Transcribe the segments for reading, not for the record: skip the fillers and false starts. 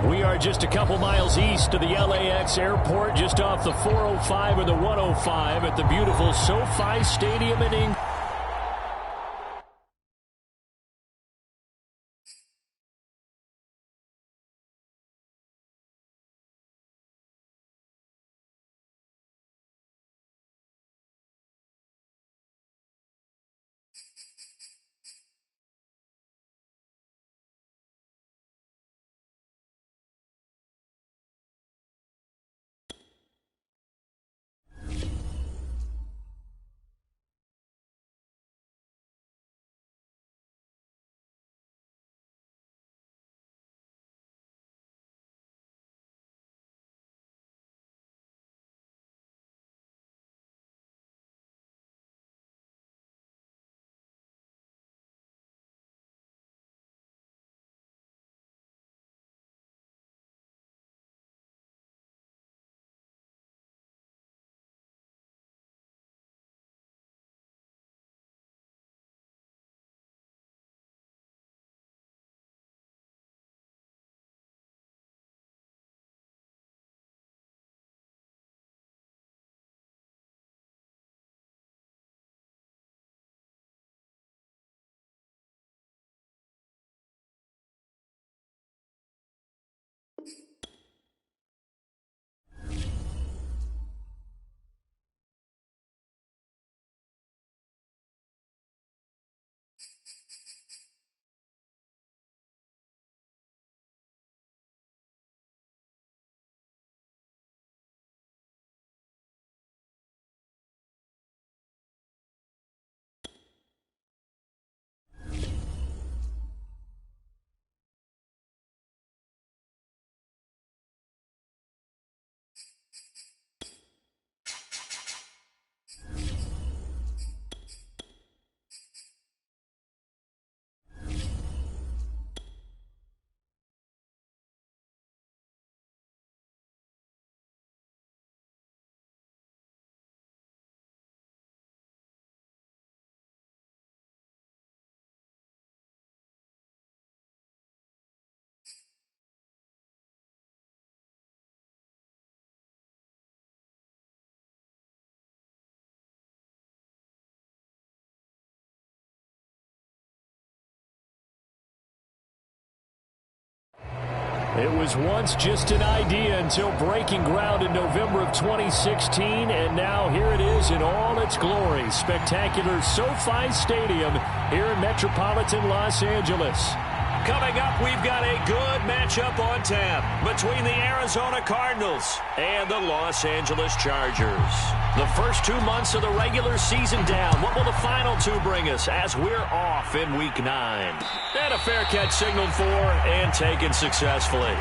We are just a couple miles east of the LAX airport, just off the 405 or the 105 at the beautiful SoFi Stadium in England. It was once just an idea until breaking ground in November of 2016, and now here it is in all its glory. Spectacular SoFi Stadium here in metropolitan Los Angeles. Coming up, we've got a good matchup on tap between the Arizona Cardinals and the Los Angeles Chargers. The first 2 months of the regular season down. What will the final two bring us as we're off in Week 9? And a fair catch signaled for and taken successfully.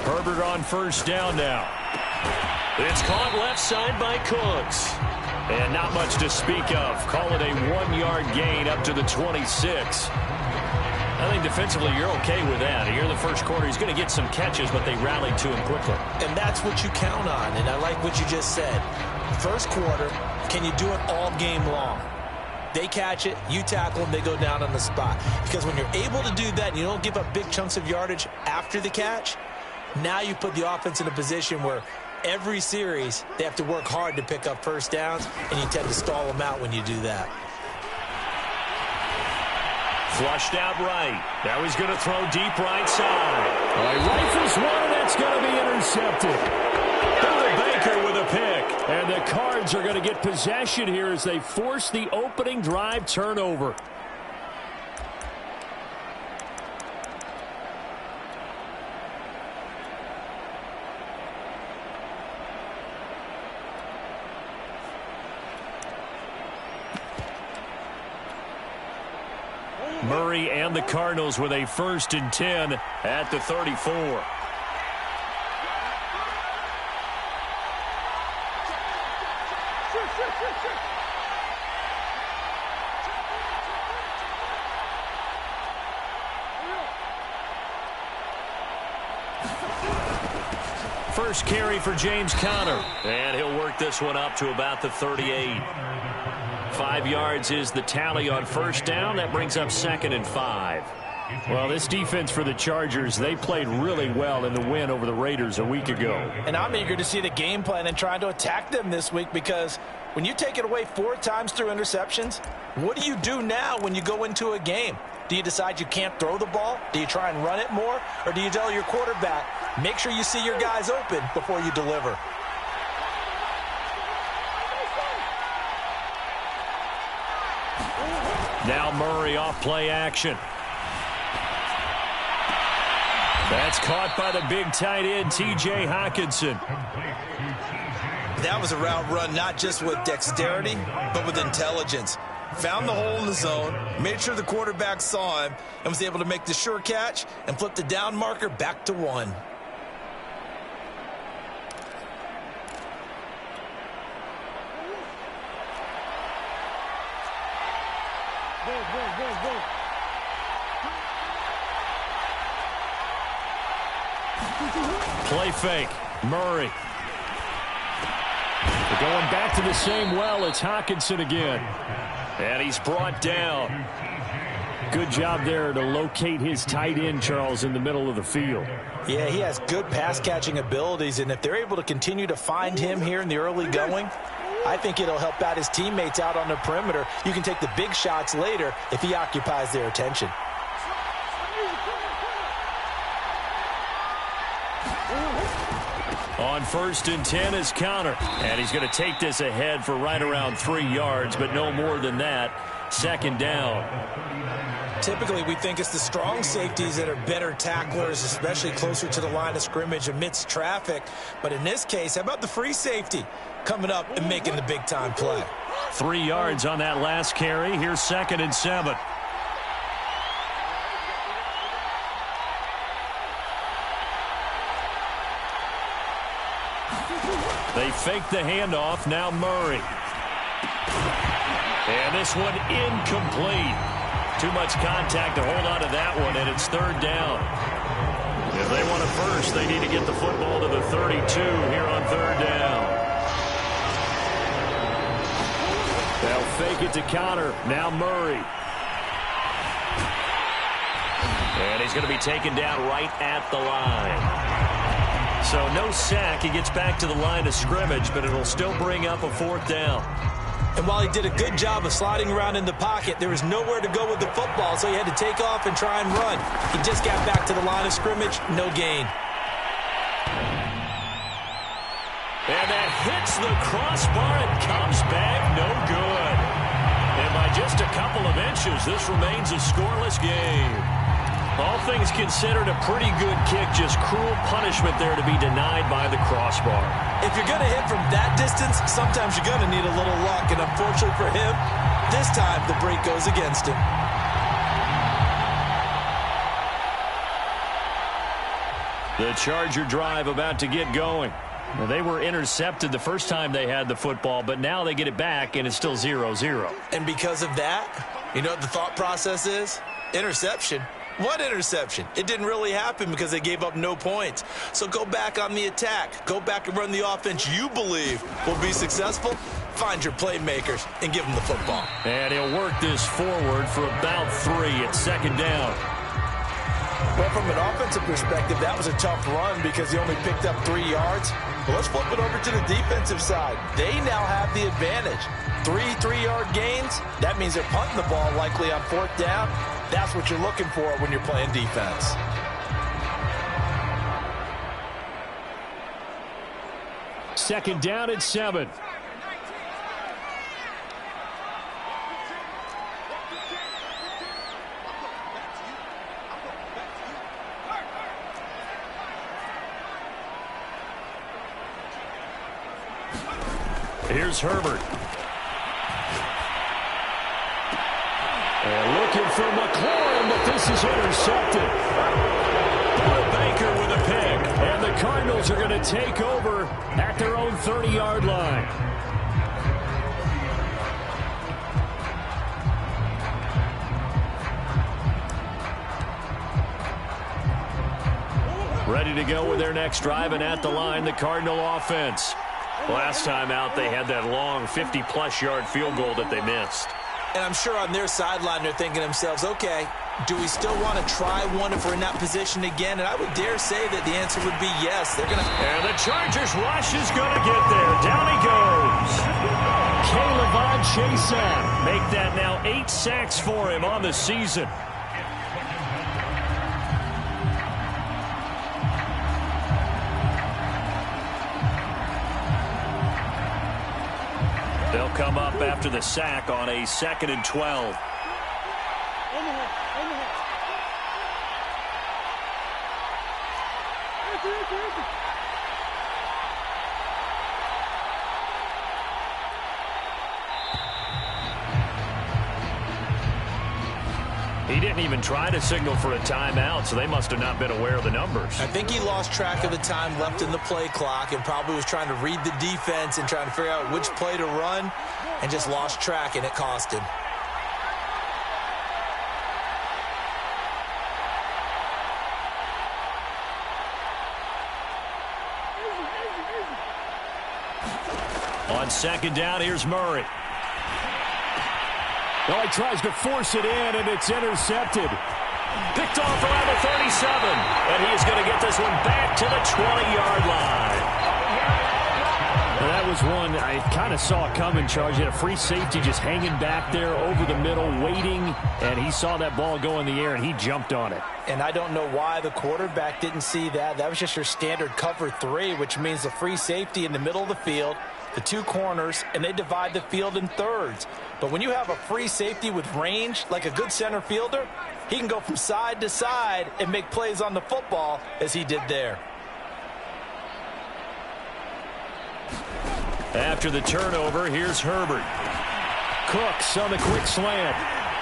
Herbert on first down now. It's caught left side by Cooks. And not much to speak of. Call it a 1-yard gain up to the 26. I think defensively you're okay with that. Here in the first quarter, he's going to get some catches, but they rallied to him quickly. And that's what you count on, and I like what you just said. First quarter, can you do it all game long? They catch it, you tackle them, they go down on the spot. Because when you're able to do that and you don't give up big chunks of yardage after the catch, now you put the offense in a position where every series they have to work hard to pick up first downs, and you tend to stall them out when you do that. Flushed out right. Now he's going to throw deep right side. He rifles one, and that's going to be intercepted. Baker with a pick. And the Cards are going to get possession here as they force the opening drive turnover. Murray and the Cardinals with a 1st and 10 at the 34. First carry for James Conner, and he'll work this one up to about the 38. 5 yards is the tally on 1st down. That brings up 2nd and 5. Well, this defense for the Chargers, they played really well in the win over the Raiders a week ago. And I'm eager to see the game plan and trying to attack them this week, because when you take it away 4 times through interceptions, what do you do now when you go into a game? Do you decide you can't throw the ball? Do you try and run it more? Or do you tell your quarterback, make sure you see your guys open before you deliver? Now Murray off play action. That's caught by the big tight end, T.J. Hockenson. That was a route run not just with dexterity, but with intelligence. Found the hole in the zone, made sure the quarterback saw him, and was able to make the sure catch and flip the down marker back to 1. Play fake. Murray. They're going back to the same well. It's Hockenson again. And he's brought down. Good job there to locate his tight end, Charles, in the middle of the field. Yeah, he has good pass-catching abilities, and if they're able to continue to find him here in the early going, I think it'll help out his teammates out on the perimeter. You can take the big shots later if he occupies their attention. On 1st and 10 is Conner. And he's going to take this ahead for right around 3 yards, but no more than that. 2nd down. Typically, we think it's the strong safeties that are better tacklers, especially closer to the line of scrimmage amidst traffic. But in this case, how about the free safety coming up and making the big-time play? 3 yards on that last carry. Here's 2nd and 7. They fake the handoff. Now Murray. And this one incomplete. Too much contact to hold on to that one, and it's 3rd down. If they want it first, they need to get the football to the 32 here on 3rd down. They'll fake it to Conner. Now Murray. And he's going to be taken down right at the line. So no sack. He gets back to the line of scrimmage, but it'll still bring up a 4th down. And while he did a good job of sliding around in the pocket, there was nowhere to go with the football, so he had to take off and try and run. He just got back to the line of scrimmage, no gain. And that hits the crossbar and comes back no good. And by just a couple of inches, this remains a scoreless game. All things considered, a pretty good kick, just cruel punishment there to be denied by the crossbar. If you're going to hit from that distance, sometimes you're going to need a little luck, and unfortunately for him, this time the break goes against him. The Charger drive about to get going. Well, they were intercepted the first time they had the football, but now they get it back, and it's still 0-0. And because of that, you know what the thought process is? Interception. What interception? It didn't really happen because they gave up no points. So go back on the attack. Go back and run the offense you believe will be successful. Find your playmakers and give them the football. And he'll work this forward for about 3 at 2nd down. Well, from an offensive perspective, that was a tough run because he only picked up 3 yards. But let's flip it over to the defensive side. They now have the advantage. 3 3-yard gains. That means they're punting the ball likely on 4th down. That's what you're looking for when you're playing defense. Second down at 7. Here's Herbert. And look looking for McLaurin, but this is intercepted. Baker with a pick, and the Cardinals are going to take over at their own 30-yard line. Ready to go with their next drive, and at the line, the Cardinal offense. Last time out, they had that long 50-plus yard field goal that they missed. And I'm sure on their sideline, they're thinking to themselves, okay, do we still want to try one if we're in that position again? And I would dare say that the answer would be yes. They're going to. And the Chargers rush is going to get there. Down he goes. Caleb Chason make that now 8 sacks for him on the season. They'll come up after the sack on a 2nd and 12. He didn't even try to signal for a timeout, so they must have not been aware of the numbers. I think he lost track of the time left in the play clock and probably was trying to read the defense and trying to figure out which play to run and just lost track, and it cost him. On 2nd down, here's Murray. Oh, he tries to force it in, and it's intercepted. Picked off around the 37, and he is going to get this one back to the 20-yard line. Now, that was one I kind of saw coming, Charge. He had a free safety just hanging back there over the middle, waiting, and he saw that ball go in the air, and he jumped on it. And I don't know why the quarterback didn't see that. That was just your standard cover 3, which means the free safety in the middle of the field, the 2 corners, and they divide the field in thirds. But when you have a free safety with range, like a good center fielder, he can go from side to side and make plays on the football as he did there. After the turnover, here's Herbert. Cooks on the quick slant.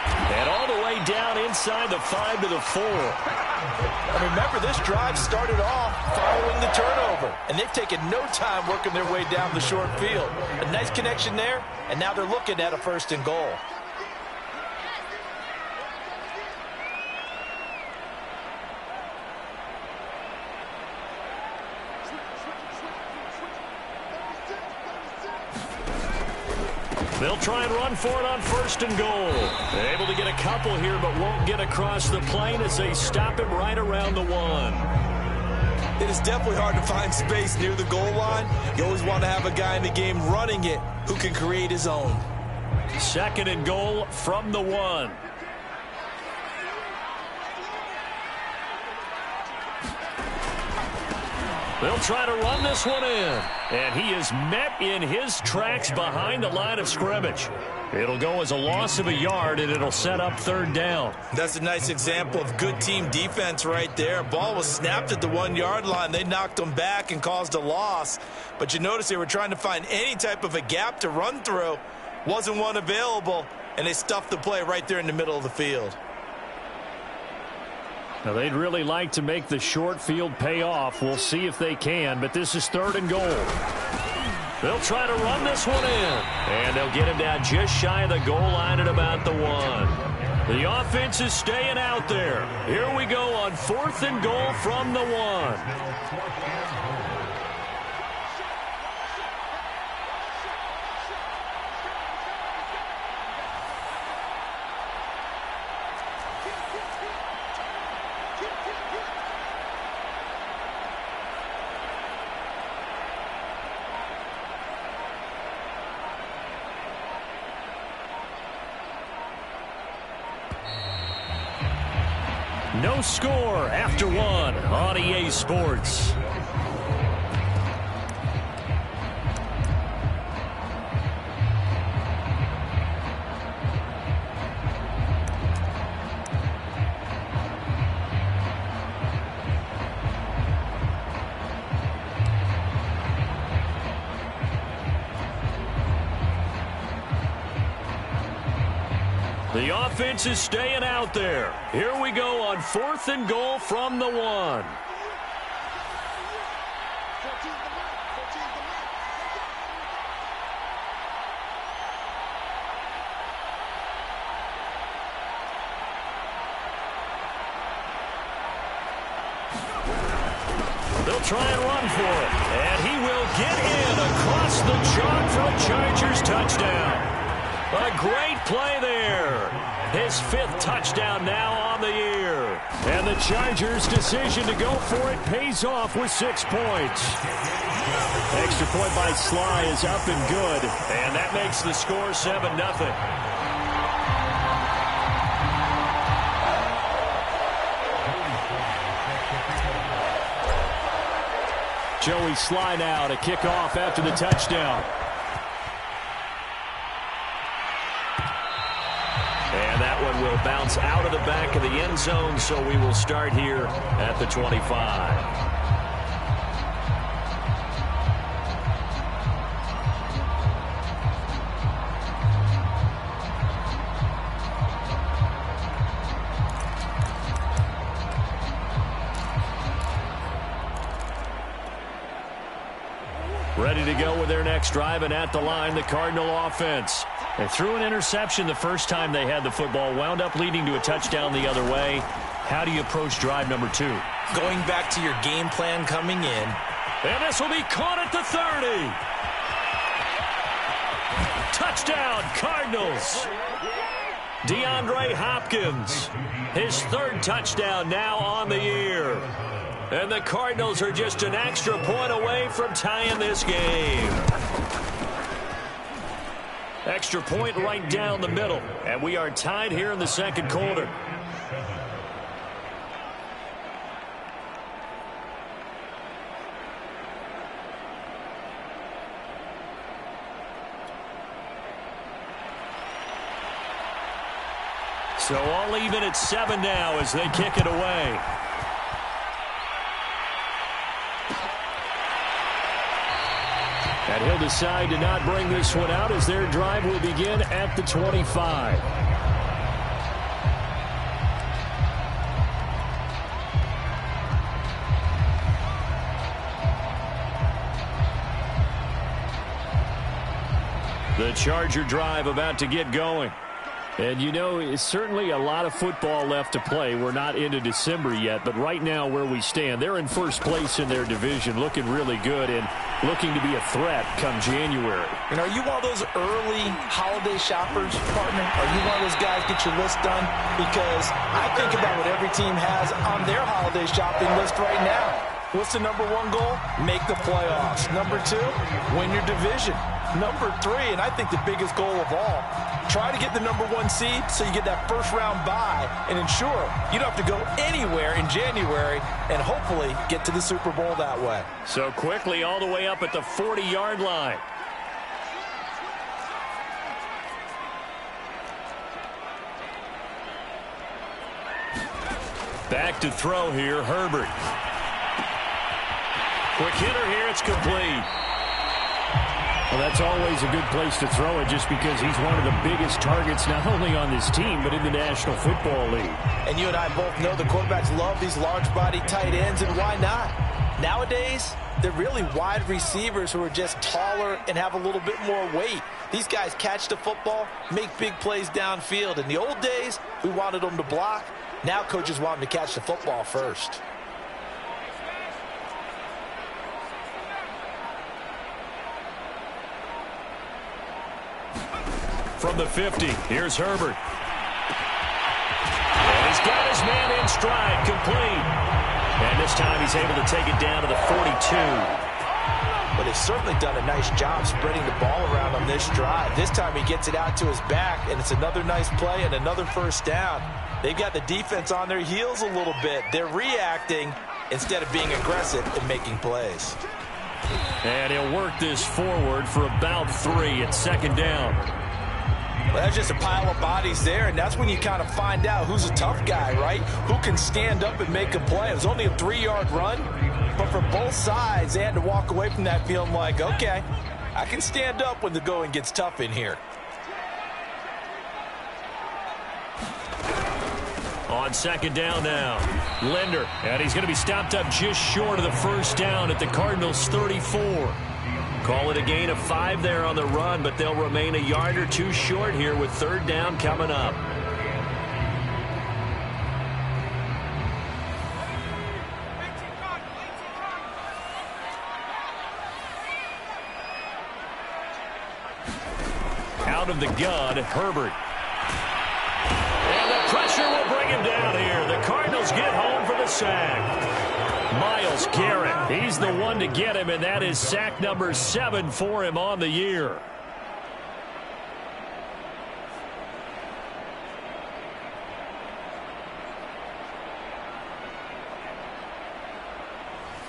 And all the way down inside the 5 to the 4. And remember, this drive started off following the turnover, and they've taken no time working their way down the short field. A nice connection there, and now they're looking at a 1st and goal. They'll try and run for it on 1st and goal. They're able to get a couple here, but won't get across the plane as they stop him right around the 1. It is definitely hard to find space near the goal line. You always want to have a guy in the game running it who can create his own. 2nd and goal from the 1. They'll try to run this one in. And he is met in his tracks behind the line of scrimmage. It'll go as a loss of a yard, and it'll set up 3rd down. That's a nice example of good team defense right there. Ball was snapped at the 1-yard line. They knocked him back and caused a loss. But you notice they were trying to find any type of a gap to run through. Wasn't one available, and they stuffed the play right there in the middle of the field. Now, they'd really like to make the short field pay off. We'll see if they can, but this is 3rd and goal. They'll try to run this one in, and they'll get him down just shy of the goal line at about the 1. The offense is staying out there. Here we go on 4th and goal from the 1. No score after 1 on EA Sports. The offense is staying out there. Here we go on 4th and goal from the 1. They'll try and run for it. And he will get in across the chalk for a Chargers touchdown. A great play there. His 5th touchdown now on the year. And the Chargers' decision to go for it pays off with 6 points. Extra point by Sly is up and good. And that makes the score 7-0. Joey Sly now to kick off after the touchdown. And that one will bounce out of the back of the end zone, so we will start here at the 25. Ready to go with their next drive, and at the line, the Cardinal offense. They threw an interception the first time they had the football, wound up leading to a touchdown the other way. How do you approach drive number 2? Going back to your game plan coming in. And this will be caught at the 30. Touchdown, Cardinals. DeAndre Hopkins, his 3rd touchdown now on the year. And the Cardinals are just an extra point away from tying this game. Extra point right down the middle. And we are tied here in the 2nd quarter. So all even at 7 now as they kick it away. And he'll decide to not bring this one out as their drive will begin at the 25. The Charger drive about to get going. And, you know, it's certainly a lot of football left to play. We're not into December yet, but right now where we stand, they're in first place in their division, looking really good and looking to be a threat come January. And are you one of those early holiday shoppers, partner? Are you one of those guys get your list done? Because I think about what every team has on their holiday shopping list right now. What's the number 1 goal? Make the playoffs. Number 2, win your division. Number 3, and I think the biggest goal of all, try to get the number 1 seed so you get that first-round bye and ensure you don't have to go anywhere in January and hopefully get to the Super Bowl that way. So quickly all the way up at the 40-yard line. Back to throw here, Herbert. Quick hitter here, it's complete. Well, that's always a good place to throw it just because he's one of the biggest targets not only on this team but in the National Football League. And you and I both know the quarterbacks love these large-body tight ends, and why not? Nowadays, they're really wide receivers who are just taller and have a little bit more weight. These guys catch the football, make big plays downfield. In the old days, we wanted them to block. Now coaches want them to catch the football first. From the 50, here's Herbert. And he's got his man in stride, complete. And this time he's able to take it down to the 42. But they've certainly done a nice job spreading the ball around on this drive. This time he gets it out to his back, and it's another nice play and another first down. They've got the defense on their heels a little bit. They're reacting instead of being aggressive and making plays. And he'll work this forward for about 3 at 2nd down. Well, that's just a pile of bodies there, and that's when you kind of find out who's a tough guy, right? Who can stand up and make a play. It was only a 3-yard run, but for both sides, they had to walk away from that feeling like, okay, I can stand up when the going gets tough in here. On second down now, Linder, and he's going to be stopped up just short of the first down at the Cardinals' 34. Call it a gain of 5 there on the run, but they'll remain a yard or two short here with third down coming up. Out of the gun, Herbert. And the pressure will bring him down here. The Cardinals get home for the sack. Myles Garrett, he's the one to get him, and that is sack number 7 for him on the year.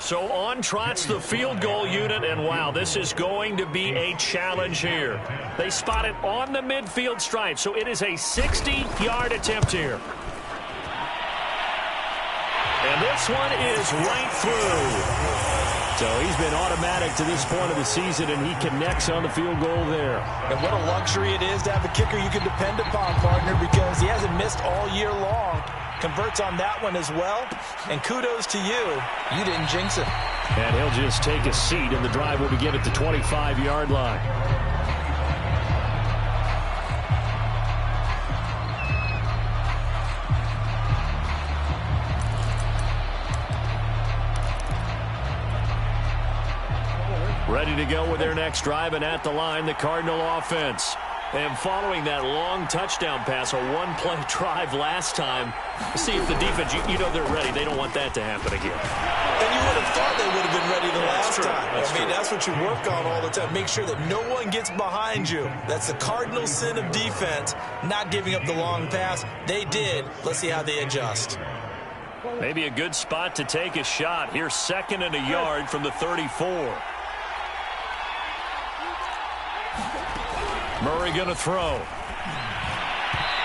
So on trots the field goal unit, and wow, this is going to be a challenge here. They spot it on the midfield stripe, so it is a 60-yard attempt here. And this one is right through. So he's been automatic to this point of the season, and he connects on the field goal there. And what a luxury it is to have a kicker you can depend upon, partner, because he hasn't missed all year long. Converts on that one as well. And kudos to you. You didn't jinx it. And he'll just take a seat, and the drive will begin at the 25-yard line. Ready to go with their next drive, and at the line, the Cardinal offense. And following that long touchdown pass, a one-play drive last time, see if the defense, you know they're ready. They don't want that to happen again. And you would have thought they would have been ready the last time. That's what you work on all the time. Make sure that no one gets behind you. That's the cardinal sin of defense, not giving up the long pass. They did. Let's see how they adjust. Maybe a good spot to take a shot. Here's second and a yard from the 34. Murray going to throw.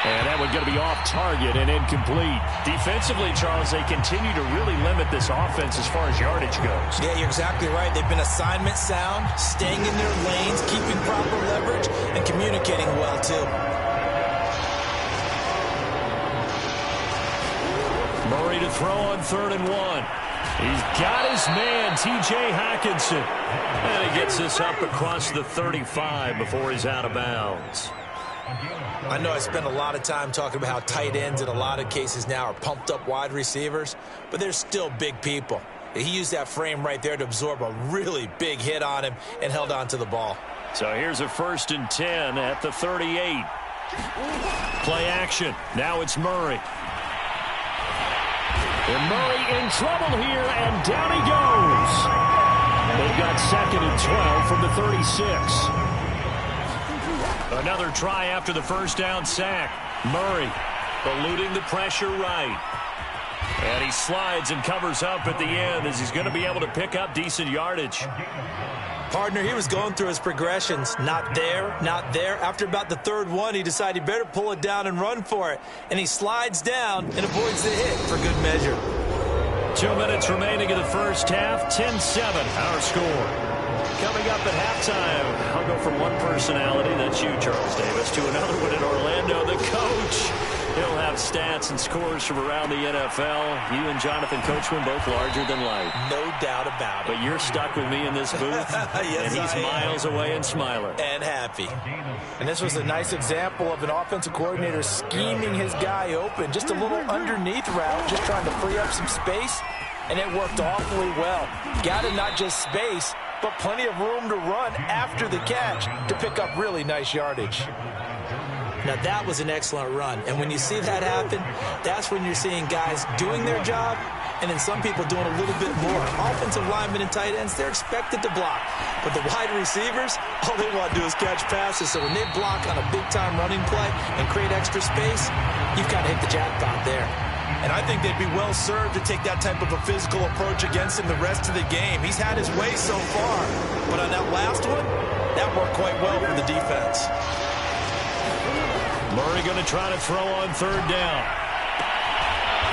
And that one going to be off target and incomplete. Defensively, Charles, they continue to really limit this offense as far as yardage goes. Yeah, you're exactly right. They've been assignment sound, staying in their lanes, keeping proper leverage, and communicating well, too. Murray to throw on 3rd and 1. He's got his man, T.J. Hockenson. And he gets this up across the 35 before he's out of bounds. I know I spent a lot of time talking about how tight ends in a lot of cases now are pumped up wide receivers, but they're still big people. He used that frame right there to absorb a really big hit on him and held on to the ball. So here's a 1st and 10 at the 38. Play action. Now it's Murray. And Murray in trouble here, and down he goes. They've got 2nd and 12 from the 36. Another try after the first down sack. Murray eluding the pressure right. And he slides and covers up at the end as he's going to be able to pick up decent yardage. Partner, he was going through his progressions. Not there, not there. After about the 3rd one, he decided he better pull it down and run for it. And he slides down and avoids the hit for good measure. 2 minutes remaining in the first half. 10-7, our score. Coming up at halftime, I'll go from one personality, that's you, Charles Davis, to another one in Orlando, the coach. He'll have stats and scores from around the NFL. You and Jonathan Coachman both larger than life. No doubt about it. But you're stuck with me in this booth, yes, and he's miles away and smiling. And happy. And this was a nice example of an offensive coordinator scheming his guy open. Just a little underneath route, just trying to free up some space, and it worked awfully well. Got it not just space, but plenty of room to run after the catch to pick up really nice yardage. Now, that was an excellent run. And when you see that happen, that's when you're seeing guys doing their job and then some people doing a little bit more. Offensive linemen and tight ends, they're expected to block. But the wide receivers, all they want to do is catch passes. So when they block on a big-time running play and create extra space, you've kind of hit the jackpot there. And I think they'd be well served to take that type of a physical approach against him the rest of the game. He's had his way so far. But on that last one, that worked quite well for the defense. Murray going to try to throw on 3rd down.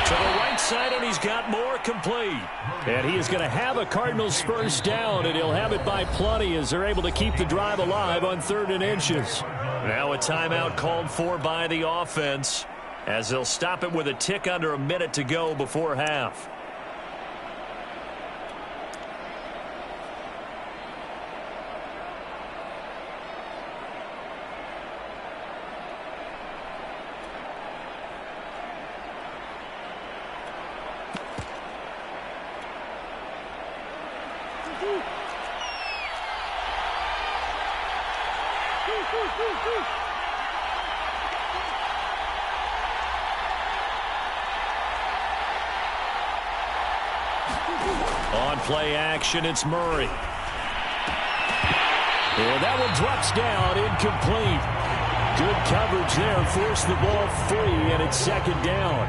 To the right side, and he's got more complete. And he is going to have a Cardinals first down, and he'll have it by plenty as they're able to keep the drive alive on 3rd and inches. Now a timeout called for by the offense. as they'll stop it with a tick under a minute to go before half. On play action, it's Murray. And that one drops down, incomplete. Good coverage there, forced the ball free, and it's second down.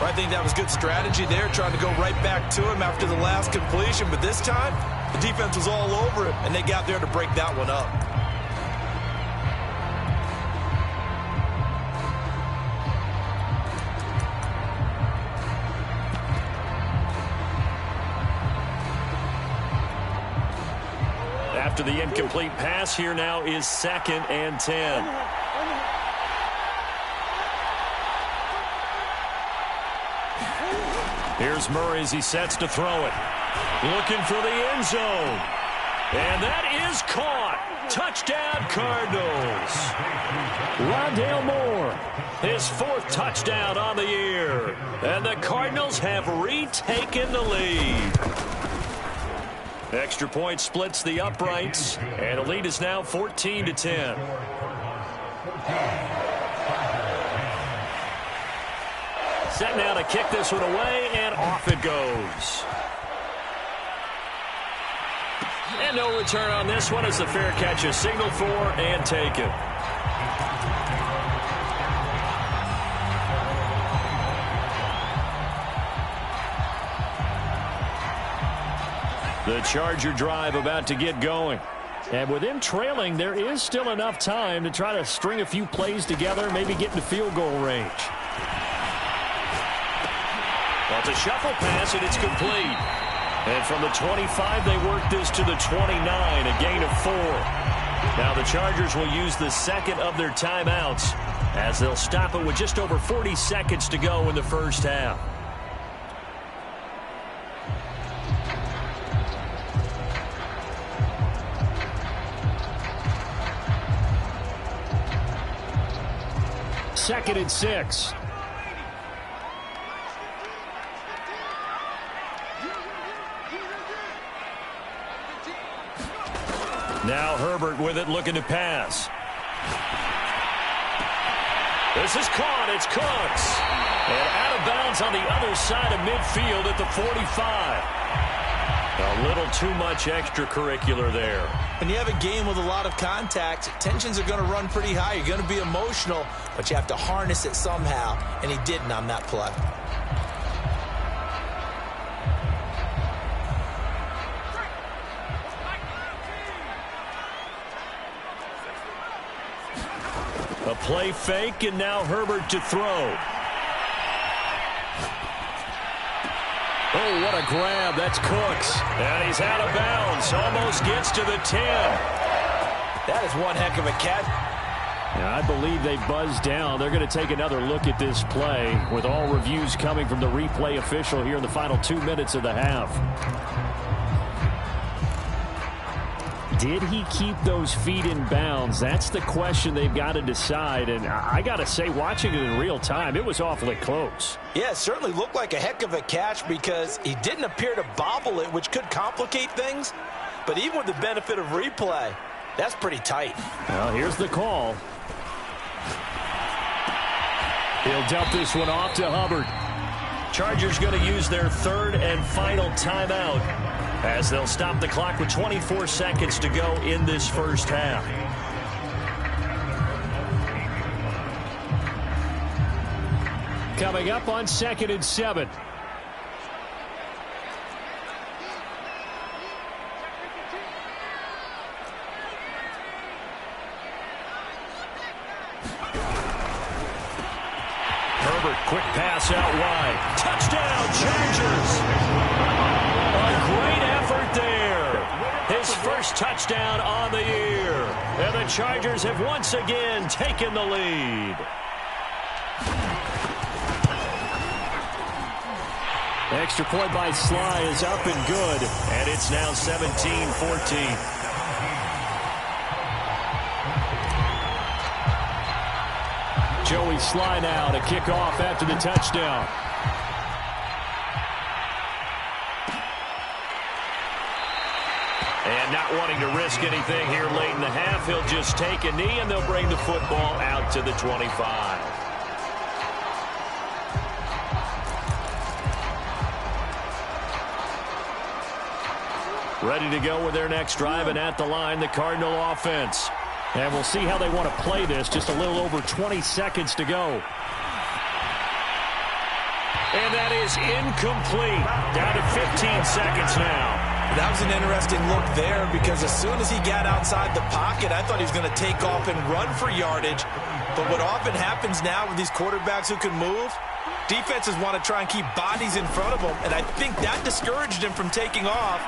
I think that was good strategy there, trying to go right back to him after the last completion. But this time, the defense was all over him, and they got there to break that one up. After the incomplete pass, here now is 2nd and 10. Here's Murray as he sets to throw it. Looking for the end zone. And that is caught. Touchdown, Cardinals. Rondale Moore, his 4th touchdown on the year. And the Cardinals have retaken the lead. Extra point splits the uprights, and the lead is now 14-10. Set now to kick this one away, and off it goes. And no return on this one as the fair catch is signaled for and taken. The Charger drive about to get going. And with them trailing, there is still enough time to try to string a few plays together, maybe get into field goal range. Well, it's a shuffle pass, and it's complete. And from the 25, they work this to the 29, a gain of 4. Now the Chargers will use the second of their timeouts as they'll stop it with just over 40 seconds to go in the first half. Second and 6. Now Herbert with it, looking to pass. This is caught. It's Cooks. And out of bounds on the other side of midfield at the 45. A little too much extracurricular there. When you have a game with a lot of contact, tensions are going to run pretty high. You're going to be emotional, but you have to harness it somehow, and he didn't on that play. A play fake, and now Herbert to throw. Oh, what a grab. That's Cooks. And he's out of bounds. Almost gets to the 10. That is one heck of a catch. Yeah, I believe they buzzed down. They're going to take another look at this play with all reviews coming from the replay official here in the final 2 minutes of the half. Did he keep those feet in bounds? That's the question they've got to decide. And I got to say, watching it in real time, it was awfully close. Yeah, it certainly looked like a heck of a catch because he didn't appear to bobble it, which could complicate things. But even with the benefit of replay, that's pretty tight. Well, here's the call. He'll dump this one off to Hubbard. Chargers going to use their 3rd and final timeout as they'll stop the clock with 24 seconds to go in this first half. Coming up on 2nd and 7. Herbert, quick pass out wide. Touchdown, Chargers! A great effort there. His first touchdown on the year. And the Chargers have once again taken the lead. Extra point by Sly is up and good, and it's now 17-14. Joey Sly now to kick off after the touchdown. And not wanting to risk anything here late in the half, he'll just take a knee, and they'll bring the football out to the 25. Ready to go with their next drive, and at the line, the Cardinal offense. And we'll see how they want to play this. Just a little over 20 seconds to go. And that is incomplete. Down to 15 seconds now. That was an interesting look there, because as soon as he got outside the pocket, I thought he was going to take off and run for yardage. But what often happens now with these quarterbacks who can move, defenses want to try and keep bodies in front of them, and I think that discouraged him from taking off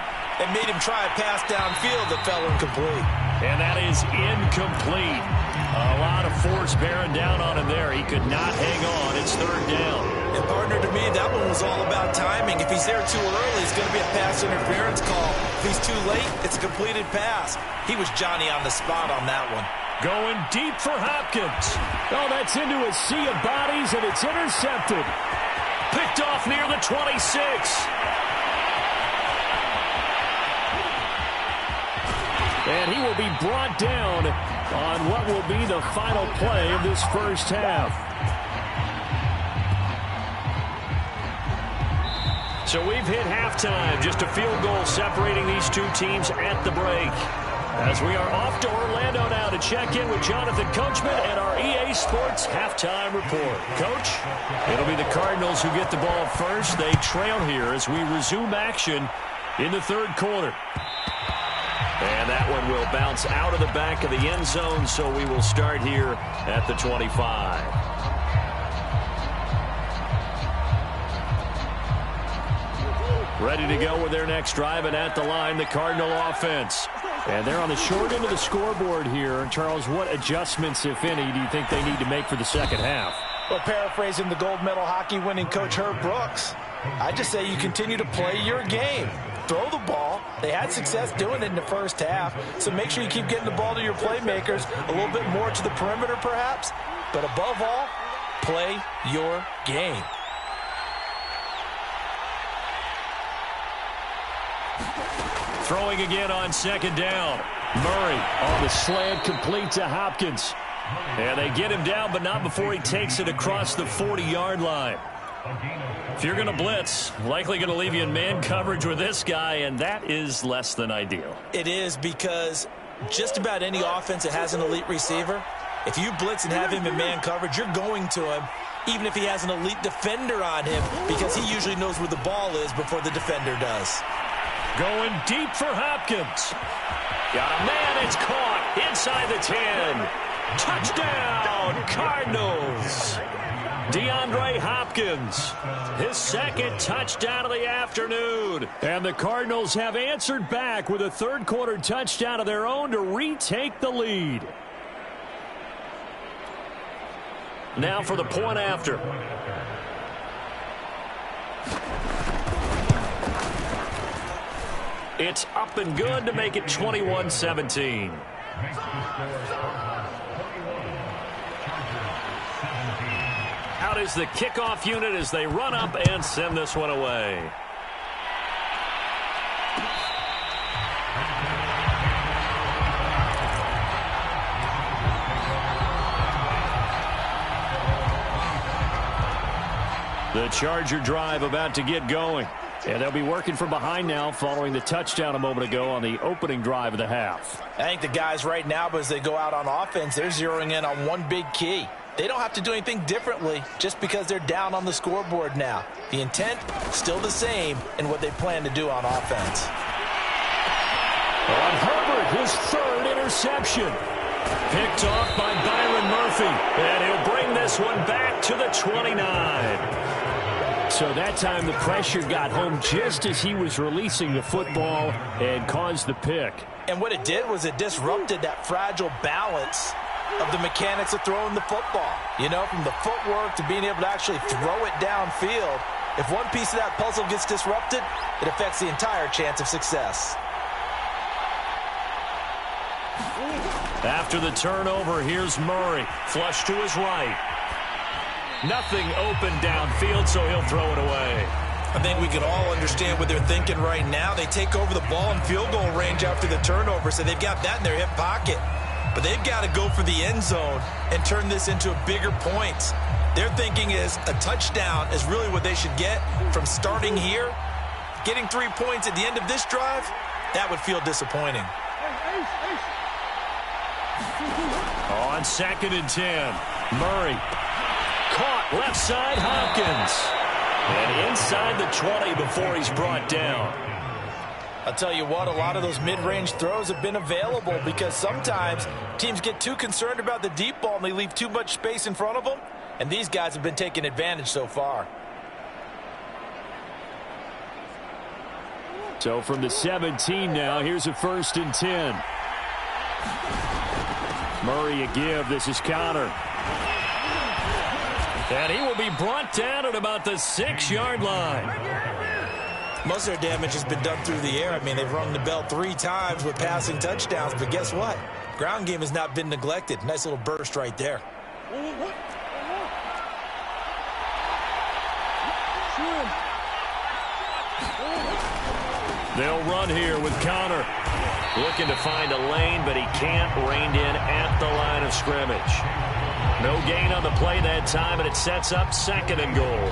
and made him try a pass downfield that fell incomplete. And that is incomplete. A lot of force bearing down on him there. He could not hang on. It's third down. And, partner, to me, that one was all about timing. If he's there too early, it's going to be a pass interference call. If he's too late, it's a completed pass. He was Johnny on the spot on that one. Going deep for Hopkins. Oh, that's into a sea of bodies, and it's intercepted. Picked off near the 26. And he will be brought down on what will be the final play of this first half. So we've hit halftime. Just a field goal separating these two teams at the break. As we are off to Orlando now to check in with Jonathan Coachman and our EA Sports halftime report. Coach, it'll be the Cardinals who get the ball first. They trail here as we resume action in the third quarter. And that one will bounce out of the back of the end zone, so we will start here at the 25. Ready to go with their next drive, and at the line, the Cardinal offense. And they're on the short end of the scoreboard here. Charles, what adjustments, if any, do you think they need to make for the second half? Well, paraphrasing the gold medal hockey winning coach Herb Brooks, I just say you continue to play your game. Throw the ball. They had success doing it in the first half, so make sure you keep getting the ball to your playmakers, a little bit more to the perimeter perhaps, but above all, play your game. Throwing again on second down. Murray on the slant, complete to Hopkins. And they get him down, but not before he takes it across the 40-yard line. If you're going to blitz, likely going to leave you in man coverage with this guy, and that is less than ideal. It is, because just about any offense that has an elite receiver, if you blitz and have him in man coverage, you're going to him, even if he has an elite defender on him, because he usually knows where the ball is before the defender does. Going deep for Hopkins. Got a man, it's caught inside the 10. Touchdown, Cardinals. DeAndre Hopkins, his second touchdown of the afternoon. And the Cardinals have answered back with a third-quarter touchdown of their own to retake the lead. Now for the point after. It's up and good to make it 21-17. Out is the kickoff unit as they run up and send this one away. The Charger drive about to get going. And they'll be working from behind now following the touchdown a moment ago on the opening drive of the half. I think the guys right now, as they go out on offense, they're zeroing in on one big key. They don't have to do anything differently just because they're down on the scoreboard now. The intent, still the same in what they plan to do on offense. On Herbert, his third interception. Picked off by Byron Murphy. And he'll bring this one back to the 29. So that time the pressure got home just as he was releasing the football and caused the pick. And what it did was it disrupted that fragile balance of the mechanics of throwing the football. You know, from the footwork to being able to actually throw it downfield. If one piece of that puzzle gets disrupted, it affects the entire chance of success. After the turnover, here's Murray. Flush to his right. Nothing open downfield, so he'll throw it away. I think we can all understand what they're thinking right now. They take over the ball in field goal range after the turnover, so they've got that in their hip pocket. But they've got to go for the end zone and turn this into bigger points. Their thinking is a touchdown is really what they should get from starting here. Getting 3 points at the end of this drive, that would feel disappointing. On 2nd and 10, Murray. Caught left side, Hopkins. And inside the 20 before he's brought down. I'll tell you what, a lot of those mid-range throws have been available because sometimes teams get too concerned about the deep ball and they leave too much space in front of them. And these guys have been taking advantage so far. So from the 17 now, here's a 1st and 10. Murray a give. This is Connor. And he will be brought down at about the 6-yard line. Most of their damage has been done through the air. I mean, they've rung the bell 3 times with passing touchdowns. But guess what? Ground game has not been neglected. Nice little burst right there. They'll run here with Connor. Looking to find a lane, but he can't. Reined in at the line of scrimmage. No gain on the play that time, and it sets up 2nd and goal.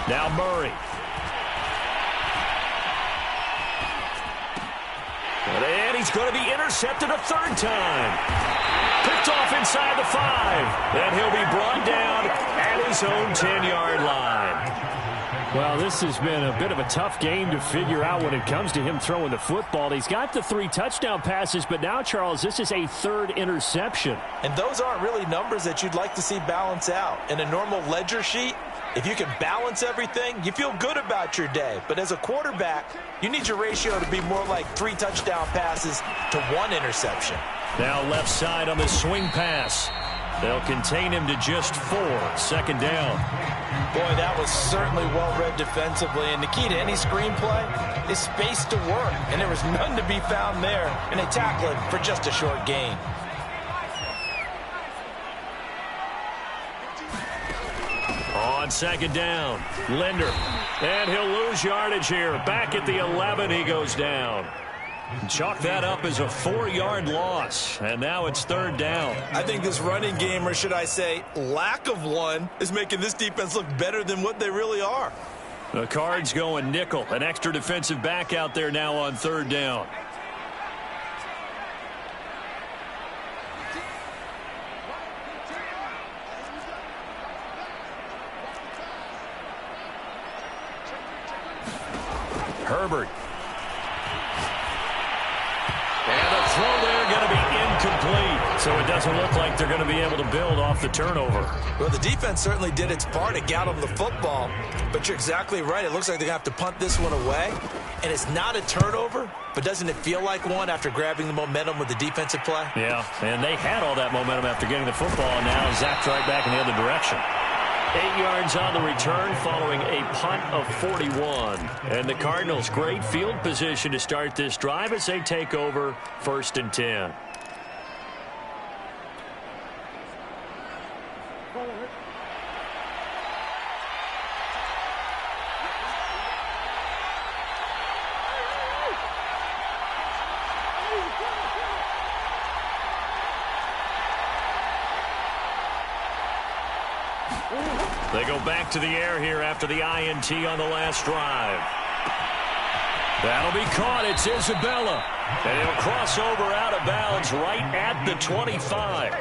Now Murray. And he's going to be intercepted a 3rd time. Picked off inside the 5. And he'll be brought down at his own 10-yard line. Well, this has been a bit of a tough game to figure out when it comes to him throwing the football. He's got the 3 touchdown passes, but now, Charles, this is a 3rd interception. And those aren't really numbers that you'd like to see balance out. In a normal ledger sheet, if you can balance everything, you feel good about your day. But as a quarterback, you need your ratio to be more like 3 touchdown passes to 1 interception. Now left side on the swing pass. They'll contain him to just 4. 2nd down. Boy, that was certainly well-read defensively. And the key to any screenplay is space to work. And there was none to be found there. And they tackle it for just a short gain. On 2nd down, Linder. And he'll lose yardage here. Back at the 11, he goes down. Chalk that up as a 4-yard loss. And now it's 3rd down. I think this running game, or should I say lack of one, is making this defense look better than what they really are. The Cards going nickel. An extra defensive back out there now on 3rd down. Herbert. And the throw there going to be incomplete. So it doesn't look like they're going to be able to build off the turnover. Well, the defense certainly did its part to get them the football. But you're exactly right. It looks like they're going to have to punt this one away. And it's not a turnover, but doesn't it feel like one after grabbing the momentum with the defensive play? Yeah, and they had all that momentum after getting the football, and now zapped right back in the other direction. 8 yards on the return following a punt of 41. And the Cardinals, great field position to start this drive as they take over 1st and 10. They go back to the air here after the INT on the last drive. That'll be caught. It's Isabella. And he'll cross over out of bounds right at the 25.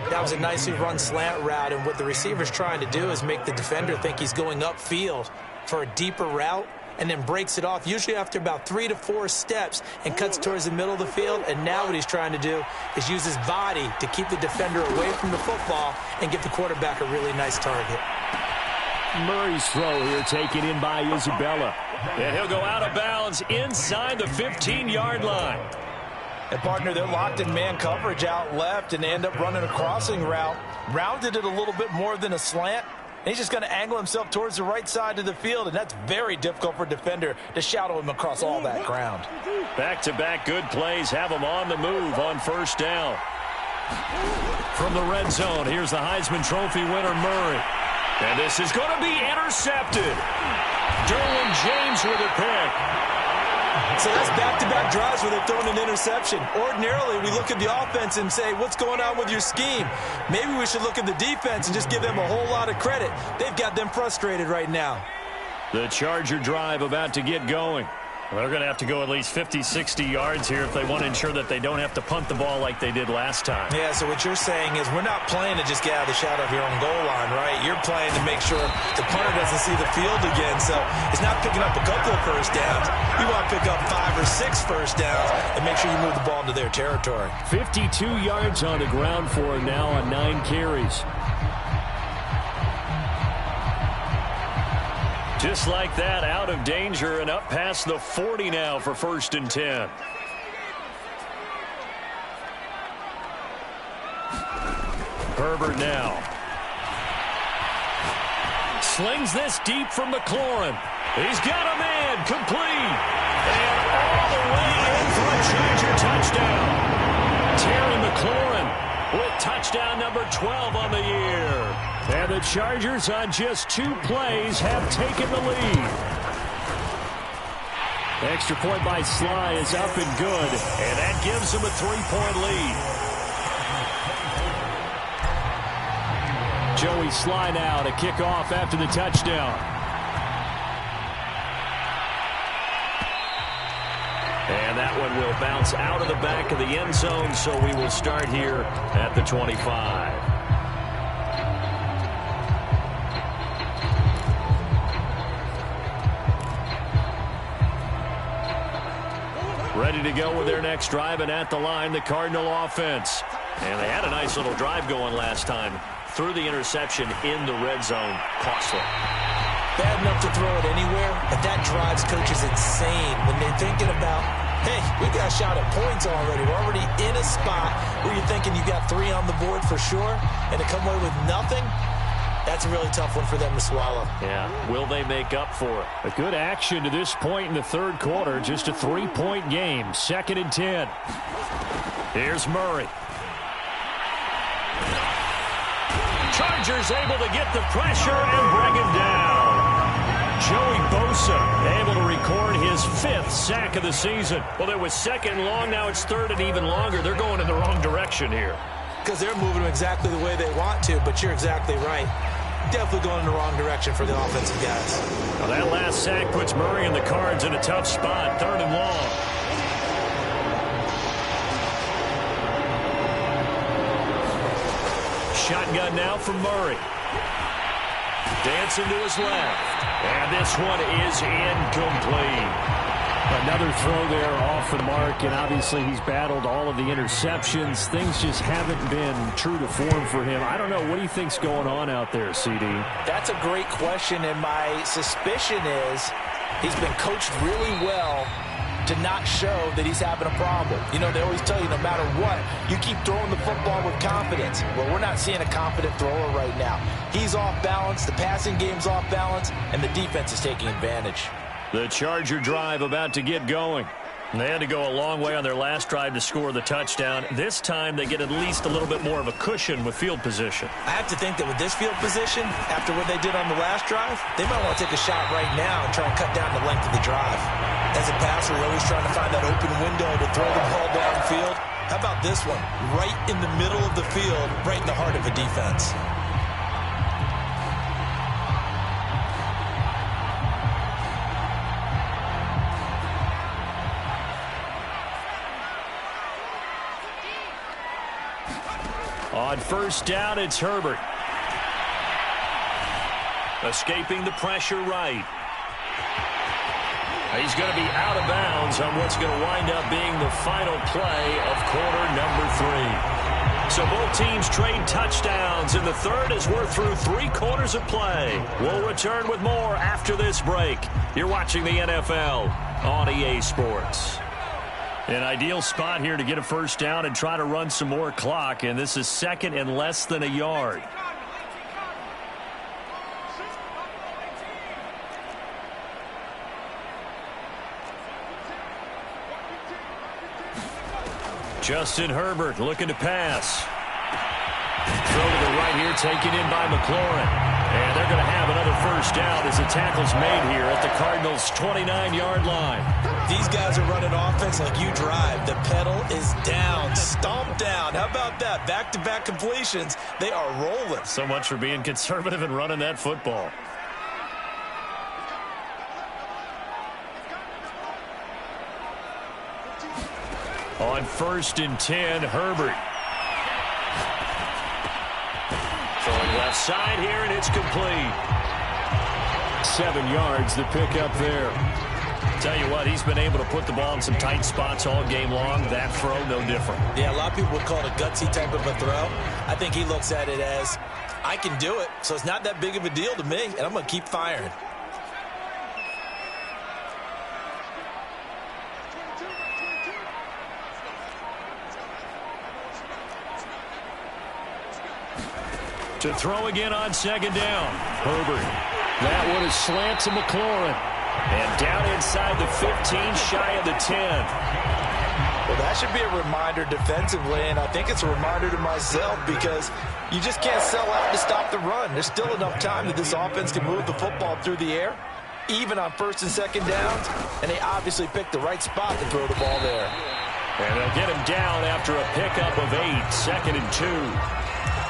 That was a nicely run slant route, and what the receiver's trying to do is make the defender think he's going upfield for a deeper route, and then breaks it off, usually after about 3 to 4 steps, and cuts towards the middle of the field. And now what he's trying to do is use his body to keep the defender away from the football and give the quarterback a really nice target. Murray's throw here taken in by Isabella. And he'll go out of bounds inside the 15-yard line. And, partner, they're locked in man coverage out left, and they end up running a crossing route. Rounded it a little bit more than a slant. And he's just going to angle himself towards the right side of the field, and that's very difficult for a defender to shadow him across all that ground. Back-to-back good plays have him on the move on first down. From the red zone, here's the Heisman Trophy winner, Murray. And this is going to be intercepted. Derwin James with a pick. So that's back-to-back drives where they've thrown an interception. Ordinarily, we look at the offense and say, what's going on with your scheme? Maybe we should look at the defense and just give them a whole lot of credit. They've got them frustrated right now. The Charger drive about to get going. Well, they're going to have to go at least 50, 60 yards here if they want to ensure that they don't have to punt the ball like they did last time. Yeah, so what you're saying is we're not playing to just get out of the shadow of your own goal line, right? You're playing to make sure the punter doesn't see the field again. So it's not picking up a couple of first downs. You want to pick up 5 or 6 first downs and make sure you move the ball into their territory. 52 yards on the ground for him now on 9 carries. Just like that, out of danger and up past the 40 now for 1st and 10. Herbert now. Slings this deep from McLaurin. He's got a man, complete. And all the way in for a Charger touchdown. Terry McLaurin with touchdown number 12 on the year. And the Chargers on just 2 plays have taken the lead. Extra point by Sly is up and good, and that gives them a 3-point lead. Joey Sly now to kick off after the touchdown. And that one will bounce out of the back of the end zone, so we will start here at the 25. Ready to go with their next drive, and at the line, the Cardinal offense. And they had a nice little drive going last time. Threw the interception in the red zone. Costly. Bad enough to throw it anywhere, but that drives coaches insane when they're thinking about, hey, we've got a shot at points already. We're already in a spot where you're thinking you got 3 on the board for sure, and to come away with nothing, that's a really tough one for them to swallow. Yeah. Will they make up for it? A good action to this point in the 3rd quarter. Just a 3-point game. 2nd and 10. Here's Murray. Chargers able to get the pressure and bring him down. Joey Bosa able to record his 5th sack of the season. Well, it was 2nd and long. Now it's 3rd and even longer. They're going in the wrong direction here. Because they're moving them exactly the way they want to, but you're exactly right. Definitely going in the wrong direction for the offensive guys. Well, that last sack puts Murray and the Cards in a tough spot. 3rd and long. Shotgun now from Murray. Dancing to his left. And this one is incomplete. Another throw there off the mark, and obviously he's battled all of the interceptions. Things just haven't been true to form for him. I don't know. What do you think's going on out there, CD? That's a great question, and my suspicion is he's been coached really well to not show that he's having a problem. You know, they always tell you no matter what, you keep throwing the football with confidence. Well, we're not seeing a confident thrower right now. He's off balance, the passing game's off balance, and the defense is taking advantage. The Charger drive about to get going. They had to go a long way on their last drive to score the touchdown. This time they get at least a little bit more of a cushion with field position. I have to think that with this field position, after what they did on the last drive, they might want to take a shot right now and try and cut down the length of the drive. As a passer, you're always trying to find that open window to throw the ball downfield. How about this one? Right in the middle of the field, right in the heart of a defense. On first down, it's Herbert. Escaping the pressure right. He's going to be out of bounds on what's going to wind up being the final play of quarter number 3. So both teams trade touchdowns in the third as we're through 3 quarters of play. We'll return with more after this break. You're watching the NFL on EA Sports. An ideal spot here to get a first down and try to run some more clock, and this is second and less than a yard. Justin Herbert looking to pass. Throw to the right here, taken in by McLaurin. And they're going to have another first down as the tackle's made here at the Cardinals' 29-yard line. These guys are running offense like you drive. The pedal is down, stomped down. How about that? Back-to-back completions. They are rolling. So much for being conservative and running that football. On 1st and 10, Herbert. Throwing left side here, and it's complete. 7 yards, the pickup there. Tell you what, he's been able to put the ball in some tight spots all game long. That throw, no different. Yeah, a lot of people would call it a gutsy type of a throw. I think he looks at it as, I can do it, so it's not that big of a deal to me, and I'm going to keep firing. To throw again on 2nd down. Herbert. That one is slant to McLaurin. And down inside the 15, shy of the 10. Well, that should be a reminder defensively, and I think it's a reminder to myself because you just can't sell out to stop the run. There's still enough time that this offense can move the football through the air, even on 1st and 2nd downs, and they obviously picked the right spot to throw the ball there. And they'll get him down after a pickup of 8, 2nd and 2.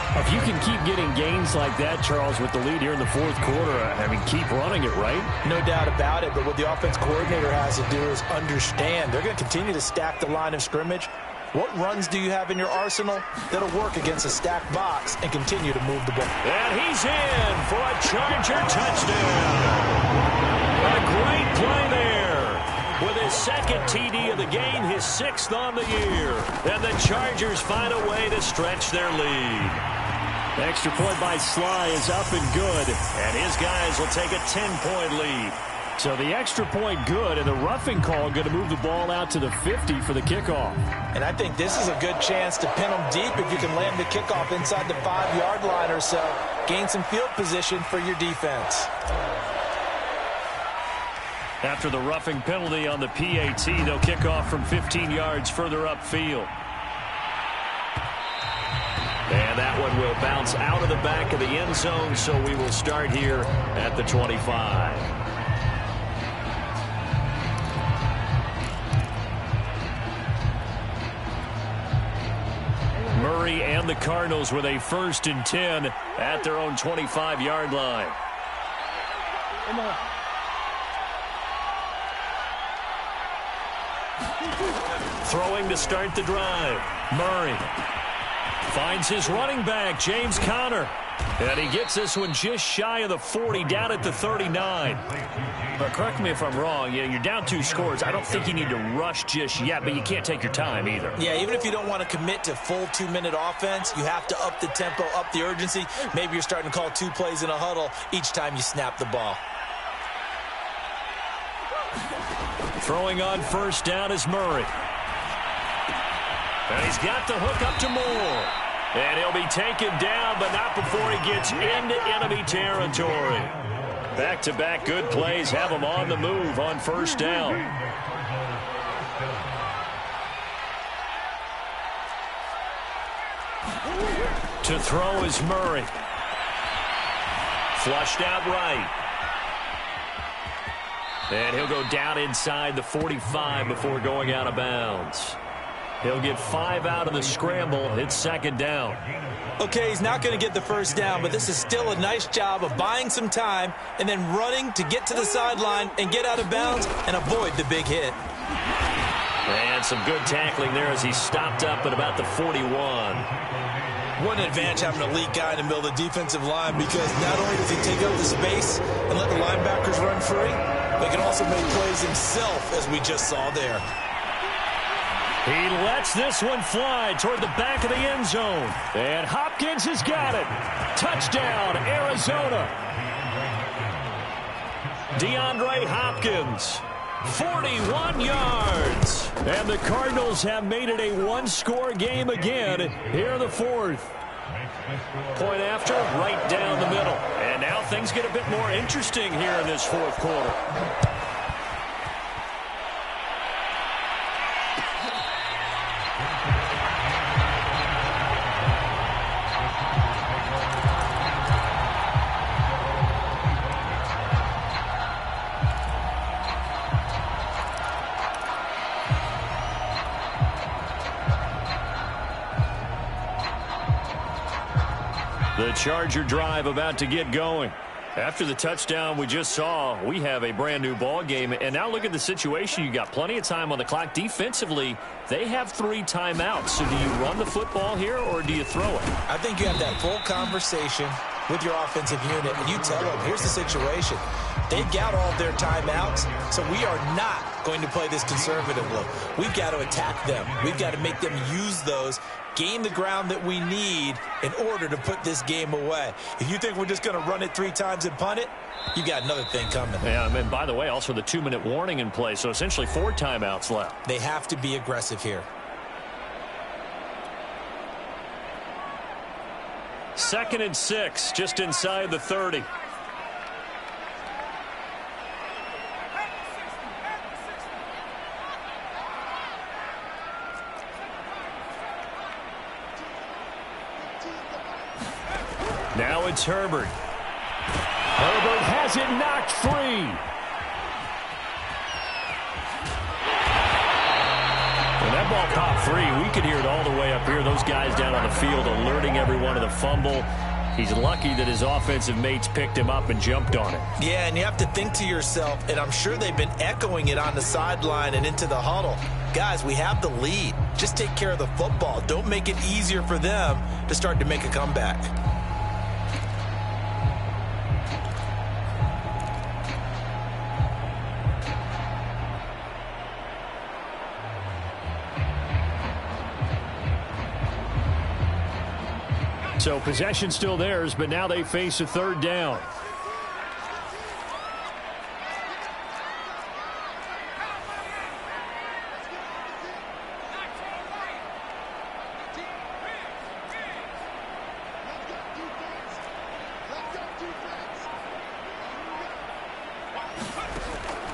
If you can keep getting gains like that, Charles, with the lead here in the 4th quarter, I mean, keep running it, right? No doubt about it, but what the offense coordinator has to do is understand. They're going to continue to stack the line of scrimmage. What runs do you have in your arsenal that'll work against a stacked box and continue to move the ball? And he's in for a Charger touchdown. A great play there. With his 2nd TD of the game, his 6th on the year. And the Chargers find a way to stretch their lead. The extra point by Sly is up and good, and his guys will take a 10-point lead. So the extra point good, and the roughing call going to move the ball out to the 50 for the kickoff. And I think this is a good chance to pin them deep if you can land the kickoff inside the 5-yard line or so. Gain some field position for your defense. After the roughing penalty on the PAT, they'll kick off from 15 yards further upfield. And that one will bounce out of the back of the end zone, so we will start here at the 25. Murray and the Cardinals with a 1st and 10 at their own 25-yard line. Come on. Throwing to start the drive. Murray finds his running back, James Conner. And he gets this one just shy of the 40, down at the 39. But correct me if I'm wrong, you're down 2 scores. I don't think you need to rush just yet, but you can't take your time either. Yeah, even if you don't want to commit to full 2-minute offense, you have to up the tempo, up the urgency. Maybe you're starting to call 2 plays in a huddle each time you snap the ball. Throwing on 1st down is Murray. And he's got the hook up to Moore. And he'll be taken down, but not before he gets into enemy territory. Back-to-back good plays have him on the move on 1st down. To throw is Murray. Flushed out right. And he'll go down inside the 45 before going out of bounds. He'll get 5 out of the scramble. It's 2nd down. Okay, he's not going to get the 1st down, but this is still a nice job of buying some time and then running to get to the sideline and get out of bounds and avoid the big hit. And some good tackling there as he stopped up at about the 41. What an advantage having an elite guy in the middle of the defensive line, because not only does he take up the space and let the linebackers run free, but he can also make plays himself, as we just saw there. He lets this one fly toward the back of the end zone. And Hopkins has got it. Touchdown, Arizona. DeAndre Hopkins, 41 yards. And the Cardinals have made it a one-score game again here in the fourth. Point after, right down the middle. And now things get a bit more interesting here in this fourth quarter. The Charger drive about to get going. After the touchdown we just saw, we have a brand new ball game. And now look at the situation. You got plenty of time on the clock. Defensively, they have 3 timeouts. So do you run the football here or do you throw it? I think you have that full conversation with your offensive unit, and you tell them, here's the situation. They've got all their timeouts, so we are not going to play this conservatively. We've got to attack them. We've got to make them use those, gain the ground that we need in order to put this game away. If you think we're just going to run it 3 times and punt it, you got another thing coming. Yeah, and by the way, also the 2-minute warning in play, so essentially 4 timeouts left. They have to be aggressive here. 2nd and 6, just inside the 30. Now it's Herbert. Herbert has it knocked free. When that ball popped free, we could hear it all the way up here. Those guys down on the field alerting everyone of the fumble. He's lucky that his offensive mates picked him up and jumped on it. Yeah, and you have to think to yourself, and I'm sure they've been echoing it on the sideline and into the huddle. Guys, we have the lead. Just take care of the football. Don't make it easier for them to start to make a comeback. So possession still theirs, but now they face a 3rd down.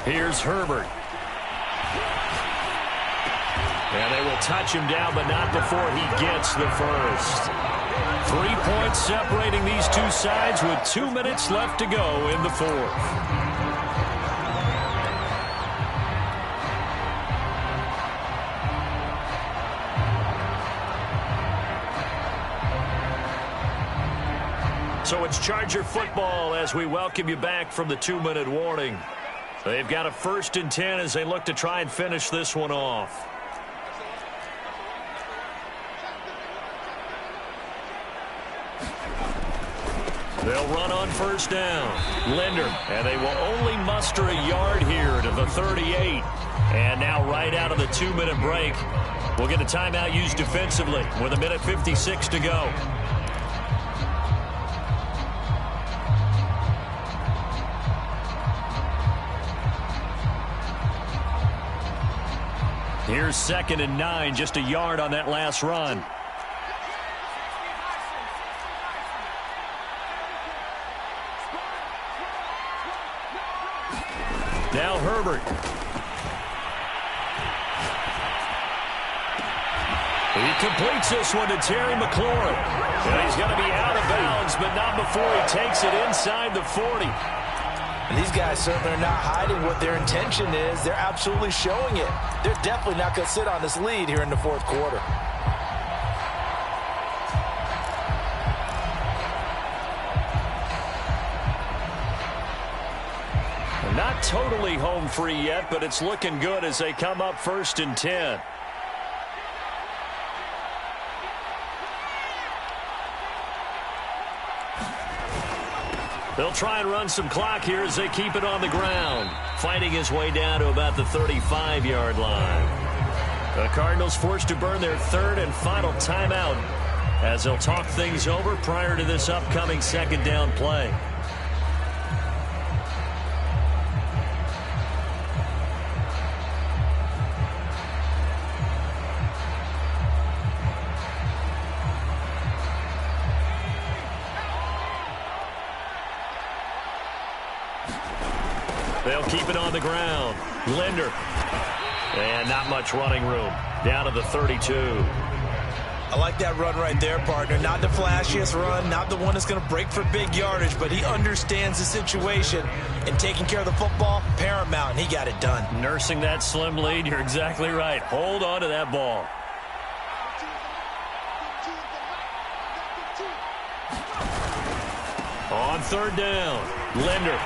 Here's Herbert. And they will touch him down, but not before he gets the first. 3 points separating these two sides with 2 minutes left to go in the fourth. So it's Charger football as we welcome you back from the 2-minute warning. They've got a 1st and 10 as they look to try and finish this one off. They'll run on 1st down. Linder, and they will only muster a yard here to the 38. And now right out of the 2-minute break, we'll get a timeout used defensively with 1:56 to go. Here's 2nd and 9, just a yard on that last run. Now Herbert. He completes this one to Terry McLaurin. And he's going to be out of bounds, but not before he takes it inside the 40. And these guys certainly are not hiding what their intention is. They're absolutely showing it. They're definitely not going to sit on this lead here in the fourth quarter. Not totally home free yet, but it's looking good as they come up 1st and 10. They'll try and run some clock here as they keep it on the ground. Fighting his way down to about the 35-yard line. The Cardinals forced to burn their third and final timeout as they'll talk things over prior to this upcoming second down play. They'll keep it on the ground. Linder. And not much running room. Down to the 32. I like that run right there, partner. Not the flashiest run, not the one that's going to break for big yardage, but he understands the situation, and taking care of the football, paramount, and he got it done. Nursing that slim lead, you're exactly right. Hold on to that ball. On third down, Linder.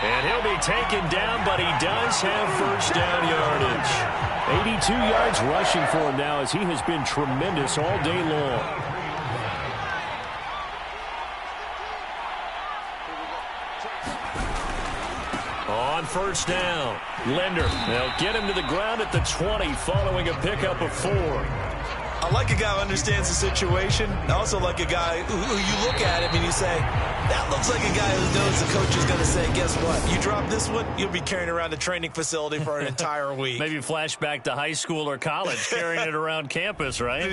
And he'll be taken down, but he does have first down yardage. 82 yards rushing for him now as he has been tremendous all day long. On first down, Linder. They'll get him to the ground at the 20 following a pickup of 4. I like a guy who understands the situation. I also like a guy who you look at him and you say, that looks like a guy who knows the coach is going to say, guess what? You drop this one, you'll be carrying around the training facility for an entire week. Maybe flashback to high school or college, carrying it around campus, right?